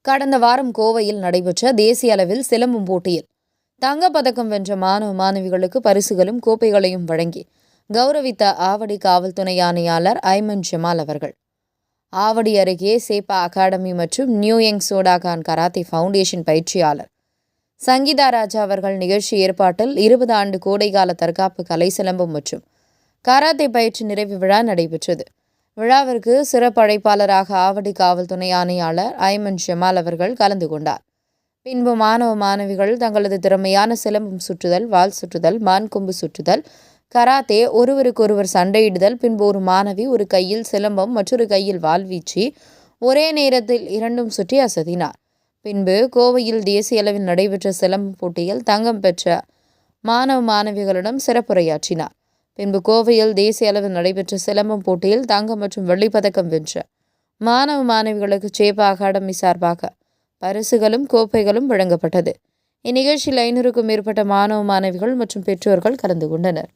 கடந்த வாரம் கோவையில் நடைபெற்ற தேசிய அளவில் சிலம்பம் போட்டியில் தங்கப்பதக்கம் வென்ற மாணவ மாணவிகளுக்கு பரிசுகளும் கோப்பைகளையும் வழங்கி கௌரவித்த ஆவடி காவல் துணை ஆணையாளர் ஐமன் ஜமால் அவர்கள். ஆவடி அருகே சேப்பா அகாடமி மற்றும் நியூ யங் சோடாகான் கராத்தே ஃபவுண்டேஷன் பயிற்சியாளர் சங்கீதா ராஜா அவர்கள் நிகழ்ச்சி ஏற்பாட்டில் 20 ஆண்டு கோடைகால தற்காப்பு கலை சிலம்பம் மற்றும் கராத்தே பயிற்சி நிறைவு விழா நடைபெற்றது. விழாவிற்கு சிறப்பு அழைப்பாளராக ஆவடி காவல் துணை ஆணையாளர் ஐமன் ஜமால் அவர்கள் கலந்து கொண்டார். பின்பு மாணவ மாணவிகள் தங்களது திறமையான சிலம்பம் சுற்றுதல், வாள் சுற்றுதல், மான் கொம்பு சுற்றுதல், கராத்தே, ஒருவருக்கொருவர் சண்டையிடுதல், பின்பு ஒரு மாணவி ஒரு கையில் சிலம்பம் மற்றொரு கையில் வாள் வீச்சு ஒரே நேரத்தில் இரண்டும் சுற்றி அசத்தினார். பின்பு கோவையில் தேசிய அளவில் நடைபெற்ற சிலம்பம் போட்டியில் தங்கம் பெற்ற மாணவ மாணவிகளிடம் சிறப்புரையாற்றினார். பின்பு கோவையில் தேசிய அளவில் நடைபெற்ற சிலம்பம் போட்டியில் தங்கம் மற்றும் வெள்ளிப்பதக்கம் வென்ற மாணவ மாணவிகளுக்கு சேப்பா அகாடமி சார்பாக பரிசுகளும் கோப்பைகளும் வழங்கப்பட்டது. இந்நிகழ்ச்சியில் 500க்கும் மேற்பட்ட மாணவ மாணவிகள் மற்றும் பெற்றோர்கள் கலந்து கொண்டனர்.